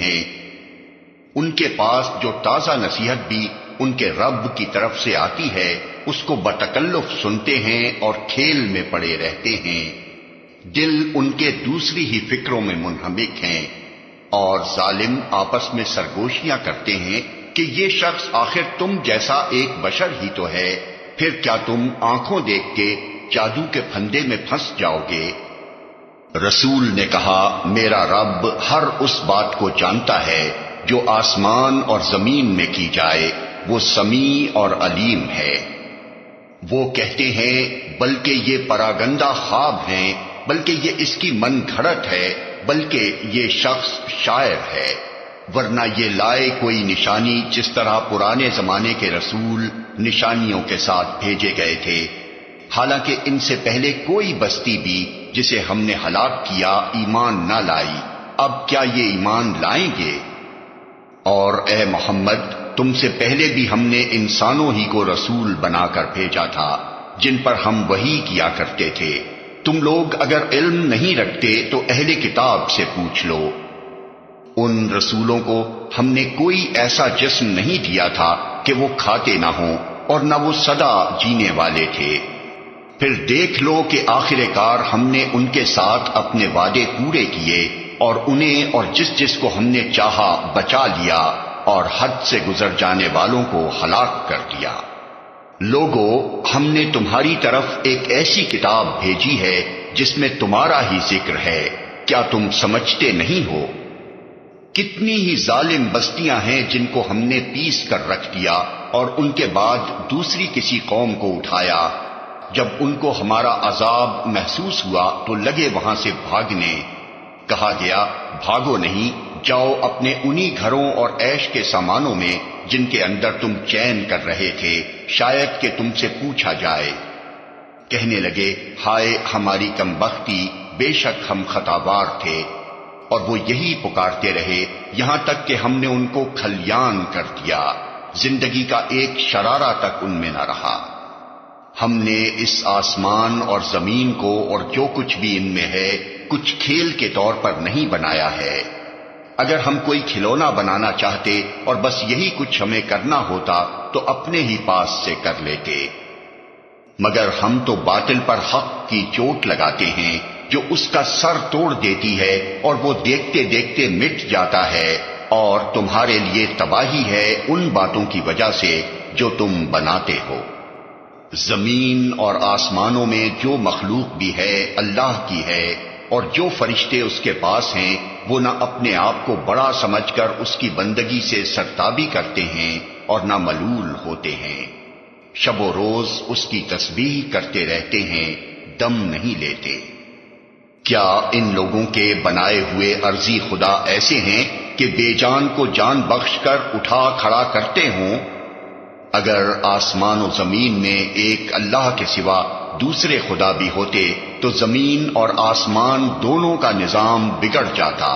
ہیں۔ ان کے پاس جو تازہ نصیحت بھی ان کے رب کی طرف سے آتی ہے اس کو بتکلف سنتے ہیں اور کھیل میں پڑے رہتے ہیں۔ دل ان کے دوسری ہی فکروں میں منہمک ہیں، اور ظالم آپس میں سرگوشیاں کرتے ہیں کہ یہ شخص آخر تم جیسا ایک بشر ہی تو ہے، پھر کیا تم آنکھوں دیکھ کے جادو کے پھندے میں پھنس جاؤ گے؟ رسول نے کہا، میرا رب ہر اس بات کو جانتا ہے جو آسمان اور زمین میں کی جائے، وہ سمیع اور علیم ہے۔ وہ کہتے ہیں بلکہ یہ پراگندہ خواب ہیں، بلکہ یہ اس کی من گھڑت ہے، بلکہ یہ شخص شاعر ہے، ورنہ یہ لائے کوئی نشانی جس طرح پرانے زمانے کے رسول نشانیوں کے ساتھ بھیجے گئے تھے، حالانکہ ان سے پہلے کوئی بستی بھی جسے ہم نے ہلاک کیا ایمان نہ لائی، اب کیا یہ ایمان لائیں گے؟ اور اے محمد، تم سے پہلے بھی ہم نے انسانوں ہی کو رسول بنا کر بھیجا تھا جن پر ہم وحی کیا کرتے تھے۔ تم لوگ اگر علم نہیں رکھتے تو اہل کتاب سے پوچھ لو۔ ان رسولوں کو ہم نے کوئی ایسا جسم نہیں دیا تھا کہ وہ کھاتے نہ ہوں، اور نہ وہ سدا جینے والے تھے۔ پھر دیکھ لو کہ آخر کار ہم نے ان کے ساتھ اپنے وعدے پورے کیے، اور انہیں اور جس جس کو ہم نے چاہا بچا لیا، اور حد سے گزر جانے والوں کو ہلاک کر دیا۔ لوگو، ہم نے تمہاری طرف ایک ایسی کتاب بھیجی ہے جس میں تمہارا ہی ذکر ہے، کیا تم سمجھتے نہیں ہو؟ کتنی ہی ظالم بستیاں ہیں جن کو ہم نے پیس کر رکھ دیا، اور ان کے بعد دوسری کسی قوم کو اٹھایا۔ جب ان کو ہمارا عذاب محسوس ہوا تو لگے وہاں سے بھاگنے۔ کہا گیا، بھاگو نہیں، جاؤ اپنے انہی گھروں اور عیش کے سامانوں میں جن کے اندر تم چین کر رہے تھے، شاید کہ تم سے پوچھا جائے۔ کہنے لگے، ہائے ہماری کمبختی، بے شک ہم خطاوار تھے، اور وہ یہی پکارتے رہے یہاں تک کہ ہم نے ان کو کھلیان کر دیا، زندگی کا ایک شرارہ تک ان میں نہ رہا۔ ہم نے اس آسمان اور زمین کو اور جو کچھ بھی ان میں ہے کچھ کھیل کے طور پر نہیں بنایا ہے۔ اگر ہم کوئی کھلونا بنانا چاہتے اور بس یہی کچھ ہمیں کرنا ہوتا تو اپنے ہی پاس سے کر لیتے، مگر ہم تو باطل پر حق کی چوٹ لگاتے ہیں جو اس کا سر توڑ دیتی ہے، اور وہ دیکھتے دیکھتے مٹ جاتا ہے، اور تمہارے لیے تباہی ہے ان باتوں کی وجہ سے جو تم بناتے ہو۔ زمین اور آسمانوں میں جو مخلوق بھی ہے اللہ کی ہے، اور جو فرشتے اس کے پاس ہیں وہ نہ اپنے آپ کو بڑا سمجھ کر اس کی بندگی سے سرتابی کرتے ہیں اور نہ ملول ہوتے ہیں، شب و روز اس کی تسبیح کرتے رہتے ہیں، دم نہیں لیتے۔ کیا ان لوگوں کے بنائے ہوئے عرضی خدا ایسے ہیں کہ بے جان کو جان بخش کر اٹھا کھڑا کرتے ہوں؟ اگر آسمان و زمین میں ایک اللہ کے سوا دوسرے خدا بھی ہوتے تو زمین اور آسمان دونوں کا نظام بگڑ جاتا،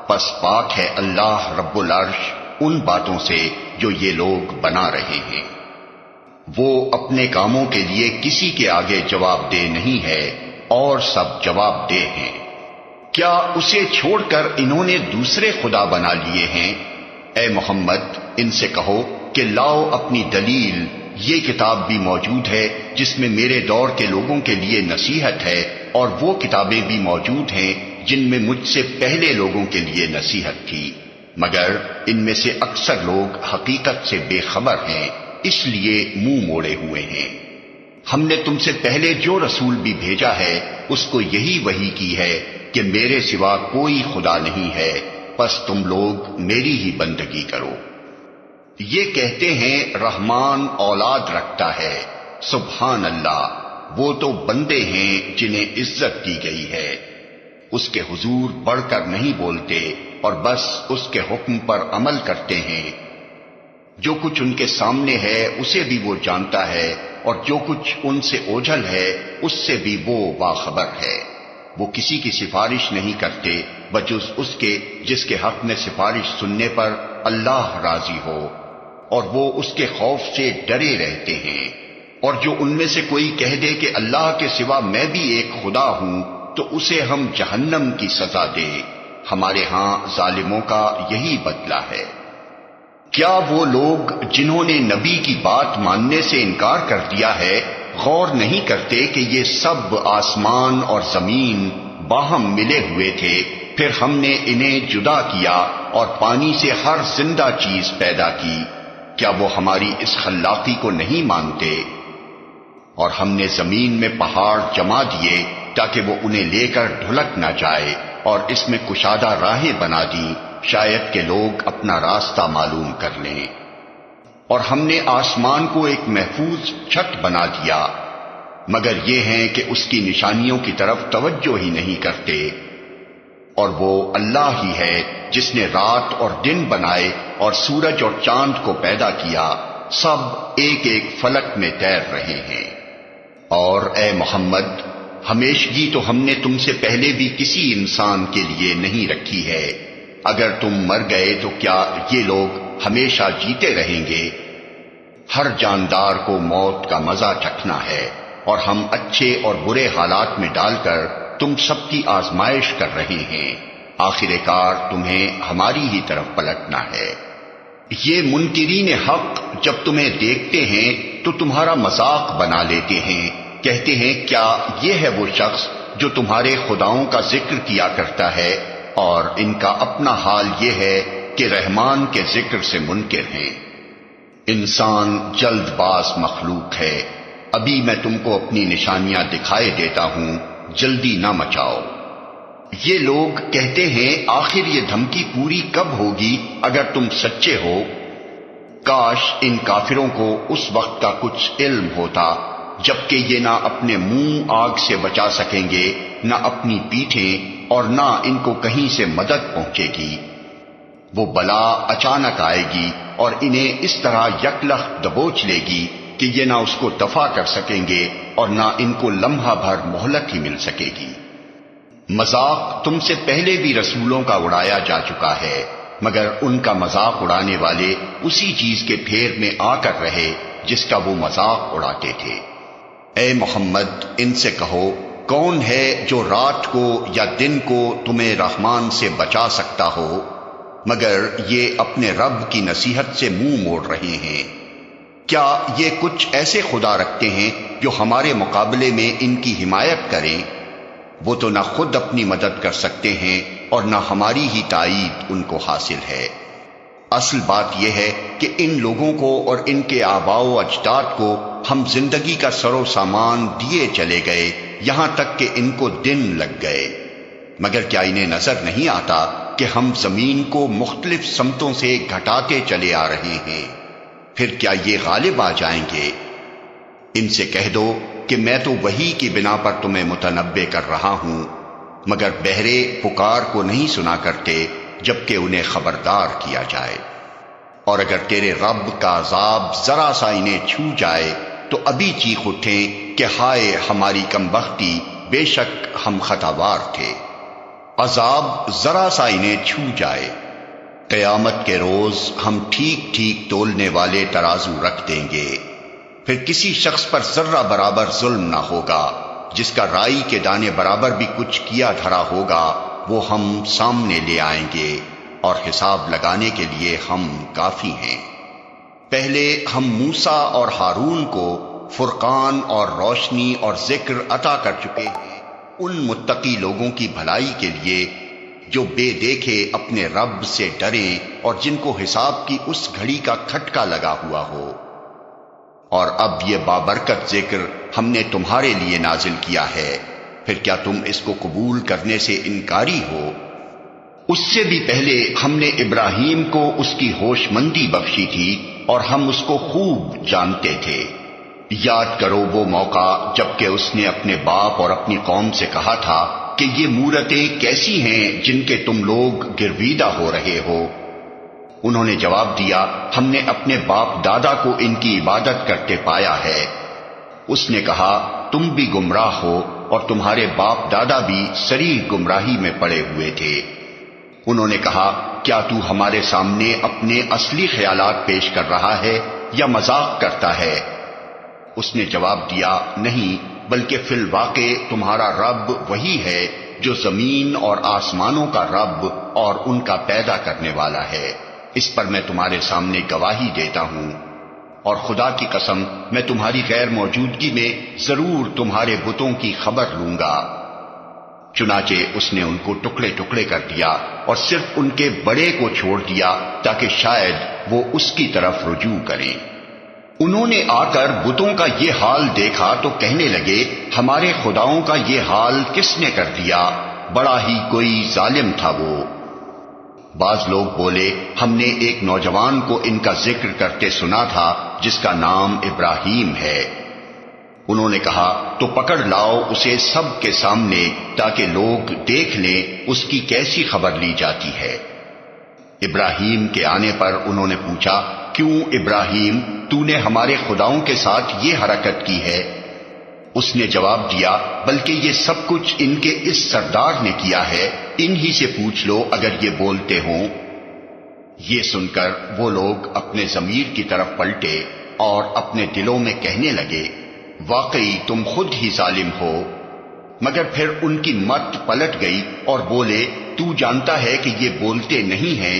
پس پاک ہے اللہ رب العرش ان باتوں سے جو یہ لوگ بنا رہے ہیں۔ وہ اپنے کاموں کے لیے کسی کے آگے جواب دہ نہیں ہے، اور سب جواب دہ ہیں۔ کیا اسے چھوڑ کر انہوں نے دوسرے خدا بنا لیے ہیں؟ اے محمد، ان سے کہو کہ لاؤ اپنی دلیل، یہ کتاب بھی موجود ہے جس میں میرے دور کے لوگوں کے لیے نصیحت ہے، اور وہ کتابیں بھی موجود ہیں جن میں مجھ سے پہلے لوگوں کے لیے نصیحت تھی، مگر ان میں سے اکثر لوگ حقیقت سے بے خبر ہیں، اس لیے منہ موڑے ہوئے ہیں۔ ہم نے تم سے پہلے جو رسول بھی بھیجا ہے اس کو یہی وحی کی ہے کہ میرے سوا کوئی خدا نہیں ہے، پس تم لوگ میری ہی بندگی کرو۔ یہ کہتے ہیں رحمان اولاد رکھتا ہے، سبحان اللہ، وہ تو بندے ہیں جنہیں عزت دی گئی ہے، اس کے حضور بڑھ کر نہیں بولتے اور بس اس کے حکم پر عمل کرتے ہیں۔ جو کچھ ان کے سامنے ہے اسے بھی وہ جانتا ہے، اور جو کچھ ان سے اوجھل ہے اس سے بھی وہ باخبر ہے۔ وہ کسی کی سفارش نہیں کرتے بجز اس کے جس کے حق میں سفارش سننے پر اللہ راضی ہو، اور وہ اس کے خوف سے ڈرے رہتے ہیں۔ اور جو ان میں سے کوئی کہہ دے کہ اللہ کے سوا میں بھی ایک خدا ہوں تو اسے ہم جہنم کی سزا دے، ہمارے ہاں ظالموں کا یہی بدلہ ہے۔ کیا وہ لوگ جنہوں نے نبی کی بات ماننے سے انکار کر دیا ہے غور نہیں کرتے کہ یہ سب آسمان اور زمین باہم ملے ہوئے تھے، پھر ہم نے انہیں جدا کیا اور پانی سے ہر زندہ چیز پیدا کی؟ کیا وہ ہماری اس خلاقی کو نہیں مانتے؟ اور ہم نے زمین میں پہاڑ جما دیے تاکہ وہ انہیں لے کر ڈھلک نہ جائے، اور اس میں کشادہ راہیں بنا دیں شاید کہ لوگ اپنا راستہ معلوم کر لیں۔ اور ہم نے آسمان کو ایک محفوظ چھت بنا دیا، مگر یہ ہیں کہ اس کی نشانیوں کی طرف توجہ ہی نہیں کرتے۔ اور وہ اللہ ہی ہے جس نے رات اور دن بنائے اور سورج اور چاند کو پیدا کیا، سب ایک ایک فلک میں تیر رہے ہیں۔ اور اے محمد، ہمیشگی تو ہم نے تم سے پہلے بھی کسی انسان کے لیے نہیں رکھی ہے، اگر تم مر گئے تو کیا یہ لوگ ہمیشہ جیتے رہیں گے؟ ہر جاندار کو موت کا مزہ چکھنا ہے، اور ہم اچھے اور برے حالات میں ڈال کر تم سب کی آزمائش کر رہے ہیں، آخر کار تمہیں ہماری ہی طرف پلٹنا ہے۔ یہ منکرین حق جب تمہیں دیکھتے ہیں تو تمہارا مذاق بنا لیتے ہیں، کہتے ہیں کیا یہ ہے وہ شخص جو تمہارے خداؤں کا ذکر کیا کرتا ہے، اور ان کا اپنا حال یہ ہے کہ رحمان کے ذکر سے منکر ہیں۔ انسان جلد باز مخلوق ہے، ابھی میں تم کو اپنی نشانیاں دکھائے دیتا ہوں، جلدی نہ مچاؤ۔ یہ لوگ کہتے ہیں آخر یہ دھمکی پوری کب ہوگی اگر تم سچے ہو؟ کاش ان کافروں کو اس وقت کا کچھ علم ہوتا جبکہ یہ نہ اپنے منہ آگ سے بچا سکیں گے، نہ اپنی پیٹھیں، اور نہ ان کو کہیں سے مدد پہنچے گی۔ وہ بلا اچانک آئے گی اور انہیں اس طرح یکلخت دبوچ لے گی کہ یہ نہ اس کو دفع کر سکیں گے اور نہ ان کو لمحہ بھر مہلت ہی مل سکے گی۔ مذاق تم سے پہلے بھی رسولوں کا اڑایا جا چکا ہے، مگر ان کا مذاق اڑانے والے اسی چیز کے پھیر میں آ کر رہے جس کا وہ مذاق اڑاتے تھے۔ اے محمد، ان سے کہو کون ہے جو رات کو یا دن کو تمہیں رحمان سے بچا سکتا ہو، مگر یہ اپنے رب کی نصیحت سے منہ موڑ رہے ہیں۔ کیا یہ کچھ ایسے خدا رکھتے ہیں جو ہمارے مقابلے میں ان کی حمایت کریں؟ وہ تو نہ خود اپنی مدد کر سکتے ہیں اور نہ ہماری ہی تائید ان کو حاصل ہے۔ اصل بات یہ ہے کہ ان لوگوں کو اور ان کے آباء و اجداد کو ہم زندگی کا سر و سامان دیے چلے گئے، یہاں تک کہ ان کو دن لگ گئے، مگر کیا انہیں نظر نہیں آتا کہ ہم زمین کو مختلف سمتوں سے گھٹاتے چلے آ رہے ہیں؟ پھر کیا یہ غالب آ جائیں گے؟ ان سے کہہ دو کہ میں تو وحی کی بنا پر تمہیں متنبع کر رہا ہوں، مگر بہرے پکار کو نہیں سنا کرتے جبکہ انہیں خبردار کیا جائے۔ اور اگر تیرے رب کا عذاب ذرا سا انہیں چھو جائے تو ابھی چیخ اٹھیں کہ ہائے ہماری کم بختی، بے شک ہم خطاوار تھے۔ عذاب ذرا سا انہیں چھو جائے، قیامت کے روز ہم ٹھیک ٹھیک تولنے والے ترازو رکھ دیں گے، پھر کسی شخص پر ذرہ برابر ظلم نہ ہوگا، جس کا رائی کے دانے برابر بھی کچھ کیا دھرا ہوگا وہ ہم سامنے لے آئیں گے، اور حساب لگانے کے لیے ہم کافی ہیں۔ پہلے ہم موسیٰ اور ہارون کو فرقان اور روشنی اور ذکر عطا کر چکے ہیں ان متقی لوگوں کی بھلائی کے لیے جو بے دیکھے اپنے رب سے ڈریں اور جن کو حساب کی اس گھڑی کا کھٹکا لگا ہوا ہو۔ اور اب یہ بابرکت ذکر ہم نے تمہارے لیے نازل کیا ہے، پھر کیا تم اس کو قبول کرنے سے انکاری ہو؟ اس سے بھی پہلے ہم نے ابراہیم کو اس کی ہوش مندی بخشی تھی اور ہم اس کو خوب جانتے تھے۔ یاد کرو وہ موقع جبکہ اس نے اپنے باپ اور اپنی قوم سے کہا تھا کہ یہ مورتیں کیسی ہیں جن کے تم لوگ گرویدہ ہو رہے ہو؟ انہوں نے جواب دیا، ہم نے اپنے باپ دادا کو ان کی عبادت کرتے پایا ہے۔ اس نے کہا، تم بھی گمراہ ہو اور تمہارے باپ دادا بھی صریح گمراہی میں پڑے ہوئے تھے۔ انہوں نے کہا، کیا تو ہمارے سامنے اپنے اصلی خیالات پیش کر رہا ہے یا مذاق کرتا ہے؟ اس نے جواب دیا، نہیں، بلکہ فی الواقع تمہارا رب وہی ہے جو زمین اور آسمانوں کا رب اور ان کا پیدا کرنے والا ہے، اس پر میں تمہارے سامنے گواہی دیتا ہوں، اور خدا کی قسم میں تمہاری غیر موجودگی میں ضرور تمہارے بتوں کی خبر لوں گا۔ چنانچہ اس نے ان کو ٹکڑے ٹکڑے کر دیا اور صرف ان کے بڑے کو چھوڑ دیا تاکہ شاید وہ اس کی طرف رجوع کریں۔ انہوں نے آ کر بتوں کا یہ حال دیکھا تو کہنے لگے، ہمارے خداؤں کا یہ حال کس نے کر دیا؟ بڑا ہی کوئی ظالم تھا وہ۔ بعض لوگ بولے، ہم نے ایک نوجوان کو ان کا ذکر کرتے سنا تھا جس کا نام ابراہیم ہے۔ انہوں نے کہا، تو پکڑ لاؤ اسے سب کے سامنے تاکہ لوگ دیکھ لیں اس کی کیسی خبر لی جاتی ہے۔ ابراہیم کے آنے پر انہوں نے پوچھا، کیوں ابراہیم، تو نے ہمارے خداؤں کے ساتھ یہ حرکت کی ہے؟ اس نے جواب دیا، بلکہ یہ سب کچھ ان کے اس سردار نے کیا ہے، انہی سے پوچھ لو اگر یہ بولتے ہوں۔ یہ سن کر وہ لوگ اپنے ضمیر کی طرف پلٹے اور اپنے دلوں میں کہنے لگے، واقعی تم خود ہی ظالم ہو۔ مگر پھر ان کی مت پلٹ گئی اور بولے، تو جانتا ہے کہ یہ بولتے نہیں ہیں۔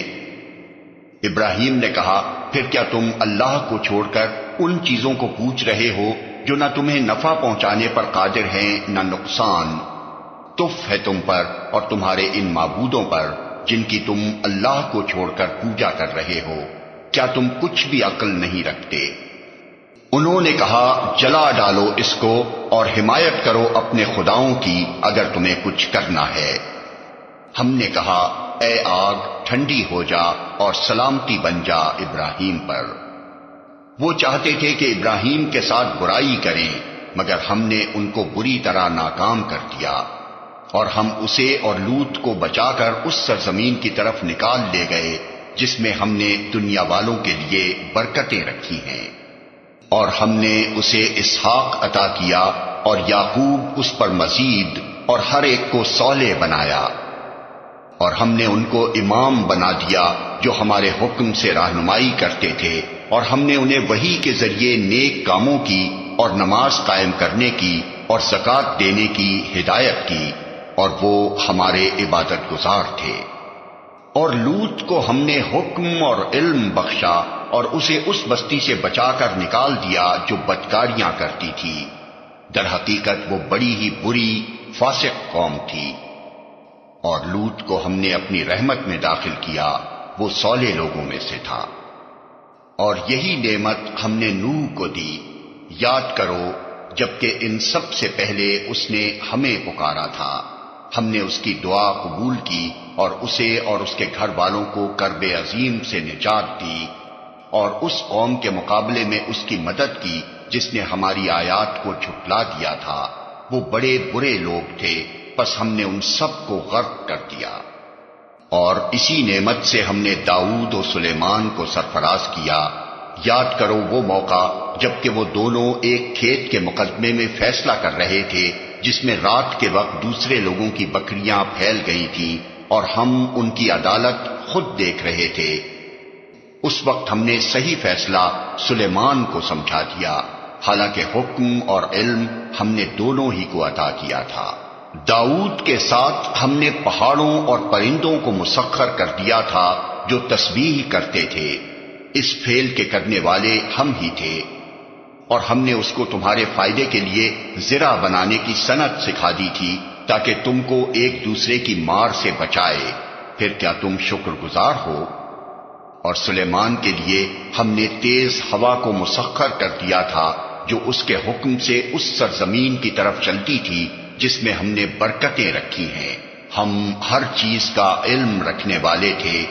ابراہیم نے کہا، پھر کیا تم اللہ کو چھوڑ کر ان چیزوں کو پوچھ رہے ہو جو نہ تمہیں نفع پہنچانے پر قادر ہیں نہ نقصان؟ تف ہے تم پر اور تمہارے ان معبودوں پر جن کی تم اللہ کو چھوڑ کر پوجا کر رہے ہو، کیا تم کچھ بھی عقل نہیں رکھتے؟ انہوں نے کہا، جلا ڈالو اس کو اور حمایت کرو اپنے خداؤں کی اگر تمہیں کچھ کرنا ہے۔ ہم نے کہا، اے آگ ٹھنڈی ہو جا اور سلامتی بن جا ابراہیم پر۔ وہ چاہتے تھے کہ ابراہیم کے ساتھ برائی کریں، مگر ہم نے ان کو بری طرح ناکام کر دیا، اور ہم اسے اور لوط کو بچا کر اس سرزمین کی طرف نکال لے گئے جس میں ہم نے دنیا والوں کے لیے برکتیں رکھی ہیں، اور ہم نے اسے اسحاق عطا کیا اور یعقوب اس پر مزید، اور ہر ایک کو صالح بنایا، اور ہم نے ان کو امام بنا دیا جو ہمارے حکم سے رہنمائی کرتے تھے، اور ہم نے انہیں وحی کے ذریعے نیک کاموں کی اور نماز قائم کرنے کی اور زکوٰۃ دینے کی ہدایت کی، اور وہ ہمارے عبادت گزار تھے۔ اور لوط کو ہم نے حکم اور علم بخشا اور اسے اس بستی سے بچا کر نکال دیا جو بدکاریاں کرتی تھی۔ در حقیقت وہ بڑی ہی بری فاسق قوم تھی۔ اور لوط کو ہم نے اپنی رحمت میں داخل کیا، وہ صالح لوگوں میں سے تھا۔ اور یہی نعمت ہم نے نوح کو دی، یاد کرو جبکہ ان سب سے پہلے اس نے ہمیں پکارا تھا، ہم نے اس کی دعا قبول کی اور اسے اور اس کے گھر والوں کو کرب عظیم سے نجات دی، اور اس قوم کے مقابلے میں اس کی مدد کی جس نے ہماری آیات کو جھٹلا دیا تھا۔ وہ بڑے برے لوگ تھے، پس ہم نے ان سب کو غرق کر دیا۔ اور اسی نعمت سے ہم نے داؤد و سلیمان کو سرفراز کیا۔ یاد کرو وہ موقع جبکہ وہ دونوں ایک کھیت کے مقدمے میں فیصلہ کر رہے تھے جس میں رات کے وقت دوسرے لوگوں کی بکریاں پھیل گئی تھیں اور ہم ان کی عدالت خود دیکھ رہے تھے۔ اس وقت ہم نے صحیح فیصلہ سلیمان کو سمجھا دیا، حالانکہ حکم اور علم ہم نے دونوں ہی کو عطا کیا تھا۔ داؤد کے ساتھ ہم نے پہاڑوں اور پرندوں کو مسخر کر دیا تھا جو تسبیح کرتے تھے، اس فعل کے کرنے والے ہم ہی تھے، اور ہم نے اس کو تمہارے فائدے کے لیے زرع بنانے کی صنعت سکھا دی تھی تاکہ تم کو ایک دوسرے کی مار سے بچائے۔ پھر کیا تم شکر گزار ہو؟ اور سلیمان کے لیے ہم نے تیز ہوا کو مسخر کر دیا تھا جو اس کے حکم سے اس سرزمین کی طرف چلتی تھی جس میں ہم نے برکتیں رکھی ہیں۔ ہم ہر چیز کا علم رکھنے والے تھے۔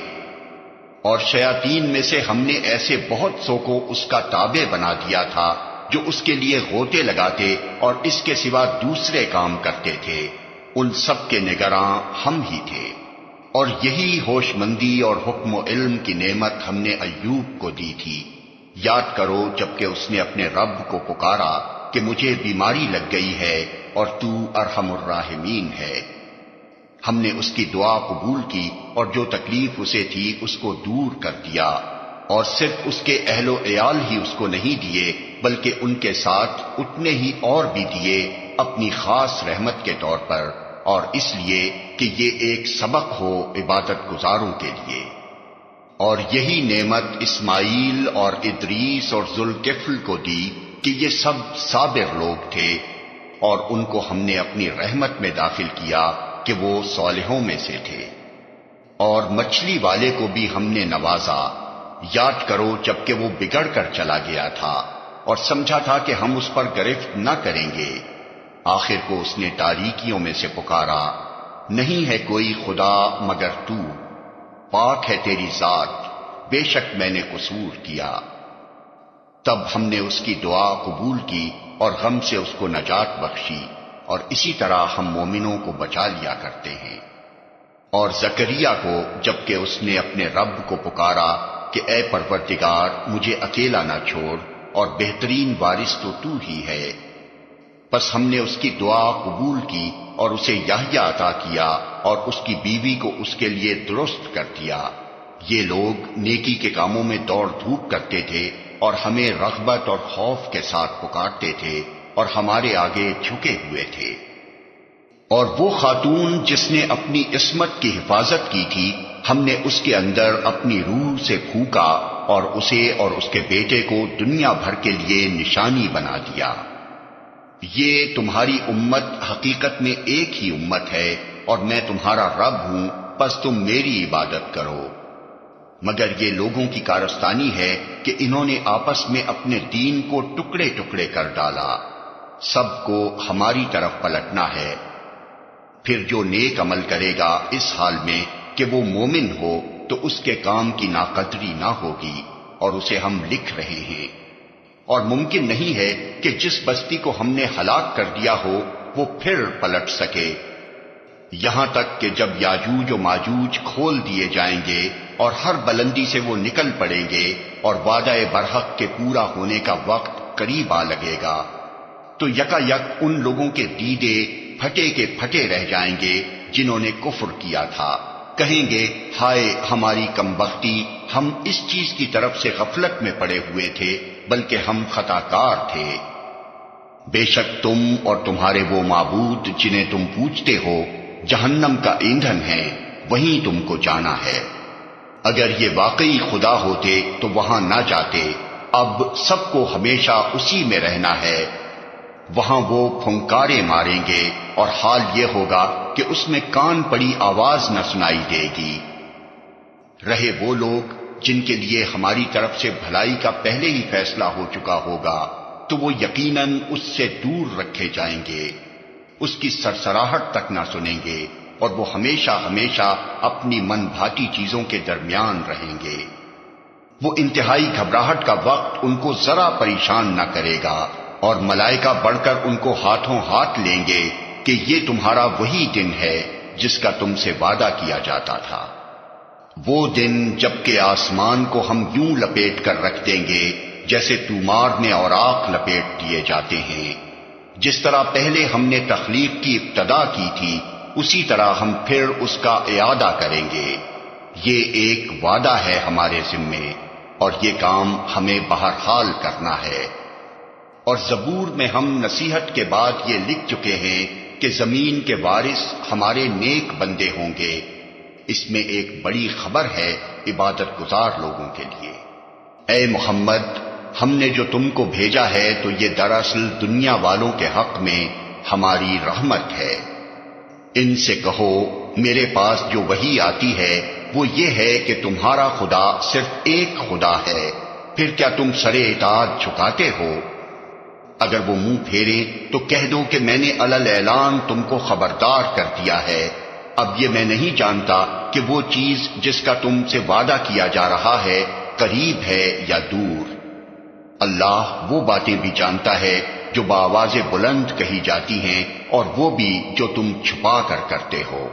اور شیاطین میں سے ہم نے ایسے بہت سو کو اس کا تابع بنا دیا تھا جو اس کے لیے غوطے لگاتے اور اس کے سوا دوسرے کام کرتے تھے، ان سب کے نگراں ہم ہی تھے۔ اور یہی ہوش مندی اور حکم و علم کی نعمت ہم نے ایوب کو دی تھی۔ یاد کرو جبکہ اس نے اپنے رب کو پکارا کہ مجھے بیماری لگ گئی ہے اور تو ارحم الراحمین ہے۔ ہم نے اس کی دعا قبول کی اور جو تکلیف اسے تھی اس کو دور کر دیا، اور صرف اس کے اہل و عیال ہی اس کو نہیں دیے بلکہ ان کے ساتھ اتنے ہی اور بھی دیے اپنی خاص رحمت کے طور پر، اور اس لیے کہ یہ ایک سبق ہو عبادت گزاروں کے لیے۔ اور یہی نعمت اسماعیل اور ادریس اور ذوالکفل کو دی کہ یہ سب صابر لوگ تھے، اور ان کو ہم نے اپنی رحمت میں داخل کیا کہ وہ صالحوں میں سے تھے۔ اور مچھلی والے کو بھی ہم نے نوازا، یاد کرو جبکہ وہ بگڑ کر چلا گیا تھا اور سمجھا تھا کہ ہم اس پر گرفت نہ کریں گے، آخر کو اس نے تاریکیوں میں سے پکارا، نہیں ہے کوئی خدا مگر تو، پاک ہے تیری ذات، بے شک میں نے قصور کیا۔ تب ہم نے اس کی دعا قبول کی اور غم سے اس کو نجات بخشی، اور اسی طرح ہم مومنوں کو بچا لیا کرتے ہیں۔ اور زکریا کو جبکہ اس نے اپنے رب کو پکارا کہ اے پروردگار مجھے اکیلا نہ چھوڑ، اور بہترین وارث تو ہی ہے، پس ہم نے اس کی دعا قبول کی اور اسے یحییٰ عطا کیا اور اس کی بیوی کو اس کے لیے درست کر دیا۔ یہ لوگ نیکی کے کاموں میں دوڑ دھوپ کرتے تھے اور ہمیں رغبت اور خوف کے ساتھ پکارتے تھے اور ہمارے آگے جھکے ہوئے تھے۔ اور وہ خاتون جس نے اپنی عصمت کی حفاظت کی تھی، ہم نے اس کے اندر اپنی روح سے پھونکا اور اسے اور اس کے بیٹے کو دنیا بھر کے لیے نشانی بنا دیا۔ یہ تمہاری امت حقیقت میں ایک ہی امت ہے اور میں تمہارا رب ہوں، پس تم میری عبادت کرو۔ مگر یہ لوگوں کی کارستانی ہے کہ انہوں نے آپس میں اپنے دین کو ٹکڑے ٹکڑے کر ڈالا، سب کو ہماری طرف پلٹنا ہے۔ پھر جو نیک عمل کرے گا اس حال میں کہ وہ مومن ہو تو اس کے کام کی ناقدری نہ ہوگی، اور اسے ہم لکھ رہے ہیں۔ اور ممکن نہیں ہے کہ جس بستی کو ہم نے ہلاک کر دیا ہو وہ پھر پلٹ سکے، یہاں تک کہ جب یاجوج و ماجوج کھول دیے جائیں گے اور ہر بلندی سے وہ نکل پڑیں گے اور وعدہ برحق کے پورا ہونے کا وقت قریب آ لگے گا، تو یکا یک ان لوگوں کے دیدے پھٹے کے پھٹے رہ جائیں گے جنہوں نے کفر کیا تھا، کہیں گے ہائے ہماری کمبختی، ہم اس چیز کی طرف سے غفلت میں پڑے ہوئے تھے بلکہ ہم خطا کار تھے۔ بے شک تم اور تمہارے وہ معبود جنہیں تم پوجتے ہو جہنم کا ایندھن ہے، وہیں تم کو جانا ہے۔ اگر یہ واقعی خدا ہوتے تو وہاں نہ جاتے، اب سب کو ہمیشہ اسی میں رہنا ہے، وہاں وہ پھنکارے ماریں گے اور حال یہ ہوگا کہ اس میں کان پڑی آواز نہ سنائی دے گی۔ رہے وہ لوگ جن کے لیے ہماری طرف سے بھلائی کا پہلے ہی فیصلہ ہو چکا ہوگا تو وہ یقیناً اس سے دور رکھے جائیں گے، اس کی سرسراہٹ تک نہ سنیں گے، اور وہ ہمیشہ ہمیشہ اپنی من بھاتی چیزوں کے درمیان رہیں گے۔ وہ انتہائی گھبراہٹ کا وقت ان کو ذرا پریشان نہ کرے گا، اور ملائکہ بڑھ کر ان کو ہاتھوں ہاتھ لیں گے کہ یہ تمہارا وہی دن ہے جس کا تم سے وعدہ کیا جاتا تھا۔ وہ دن جب کہ آسمان کو ہم یوں لپیٹ کر رکھ دیں گے جیسے طومار میں اوراق لپیٹ دیے جاتے ہیں، جس طرح پہلے ہم نے تخلیق کی ابتدا کی تھی اسی طرح ہم پھر اس کا اعادہ کریں گے۔ یہ ایک وعدہ ہے ہمارے ذمے، اور یہ کام ہمیں بہرحال کرنا ہے۔ اور زبور میں ہم نصیحت کے بعد یہ لکھ چکے ہیں کہ زمین کے وارث ہمارے نیک بندے ہوں گے، اس میں ایک بڑی خبر ہے عبادت گزار لوگوں کے لیے۔ اے محمد، ہم نے جو تم کو بھیجا ہے تو یہ دراصل دنیا والوں کے حق میں ہماری رحمت ہے۔ ان سے کہو میرے پاس جو وحی آتی ہے وہ یہ ہے کہ تمہارا خدا صرف ایک خدا ہے، پھر کیا تم سر اطاعت جھکاتے ہو؟ اگر وہ منہ پھیریں تو کہہ دو کہ میں نے علل اعلان تم کو خبردار کر دیا ہے، اب یہ میں نہیں جانتا کہ وہ چیز جس کا تم سے وعدہ کیا جا رہا ہے قریب ہے یا دور۔ اللہ وہ باتیں بھی جانتا ہے جو بآواز بلند کہی جاتی ہیں اور وہ بھی جو تم چھپا کر کرتے ہو۔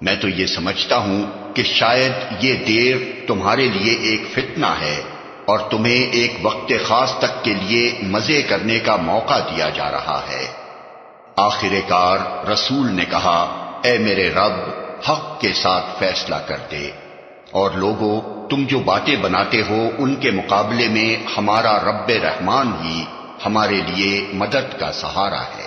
میں تو یہ سمجھتا ہوں کہ شاید یہ دیر تمہارے لیے ایک فتنہ ہے اور تمہیں ایک وقت خاص تک کے لیے مزے کرنے کا موقع دیا جا رہا ہے۔ آخر کار رسول نے کہا، اے میرے رب، حق کے ساتھ فیصلہ کر دے، اور لوگو تم جو باتیں بناتے ہو ان کے مقابلے میں ہمارا رب رحمان ہی ہمارے لیے مدد کا سہارا ہے۔